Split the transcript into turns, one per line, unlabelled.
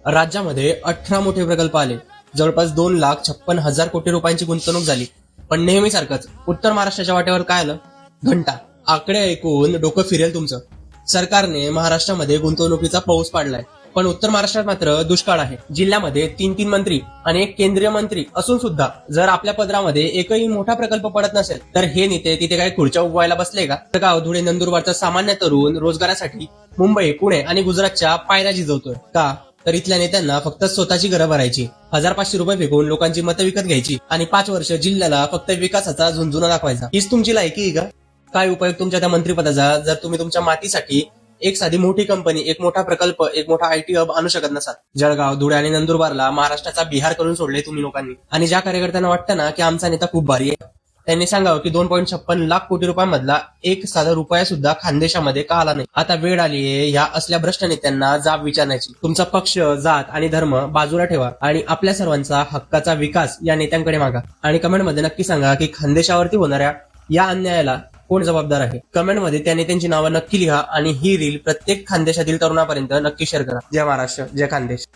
राज्यामध्ये 18 मोठे प्रकल्प आले. जवळपास 2,56,000 कोटी रुपयांची गुंतवणूक झाली. पण नेहमीसारखंच उत्तर महाराष्ट्राच्या वाट्यावर काय आलं? घंटा. आकडे ऐकून डोकं फिरेल तुमचं. सरकारने महाराष्ट्रामध्ये गुंतवणुकीचा पाऊस पाडलाय, पण उत्तर महाराष्ट्रात मात्र दुष्काळ आहे. जिल्ह्यामध्ये 3 मंत्री आणि एक केंद्रीय मंत्री असून सुद्धा जर आपल्या पदरामध्ये एकही मोठा प्रकल्प पडत नसेल तर हे नेते तिथे काय खुर्च्या उगवायला बसले का? गाव धुळे नंदुरबारचा सामान्य तरुण रोजगारासाठी मुंबई, पुणे आणि गुजरातच्या पायऱ्या झिजवतोय का? तर इथल्या नेत्यांना फक्त स्वतःची घरं भरायची, 1,000-500 रुपये फेकून लोकांची मतं विकत घ्यायची आणि 5 वर्ष जिल्ह्याला फक्त विकासाचा झुंझुना दाखवायचा. हीच तुमची लायकी आहे का? काय उपयोग तुमच्या त्या मंत्रिपदाचा जर तुम्ही तुमच्या मातीसाठी एक साधी मोठी कंपनी, एक मोठा प्रकल्प, एक मोठा IT हब आणू शकत नसाल? जळगाव, धुळे आणि नंदुरबारला महाराष्ट्राचा बिहार करून सोडले तुम्ही लोकांनी. आणि ज्या कार्यकर्त्यांना वाटतं ना की आमचा नेता खूप भारी आहे, त्यांनी सांगावं की 2.56 लाख कोटी रुपयांमधला एक साधा रुपया सुद्धा खानदेशामध्ये का आला नाही. आता वेळ आलीये या असल्या भ्रष्ट नेत्यांना जाब विचारण्याची. तुमचा पक्ष, जात आणि धर्म बाजूला ठेवा आणि आपल्या सर्वांचा हक्काचा विकास या नेत्यांकडे मागा. आणि कमेंटमध्ये नक्की सांगा की खानदेशावरती होणाऱ्या या अन्यायाला कोण जबाबदार आहे. कमेंटमध्ये त्या नेत्यांची नावं नक्की लिहा आणि ही रील प्रत्येक खानदेशातील तरुणापर्यंत नक्की शेअर करा. जय महाराष्ट्र, जय खानदेश.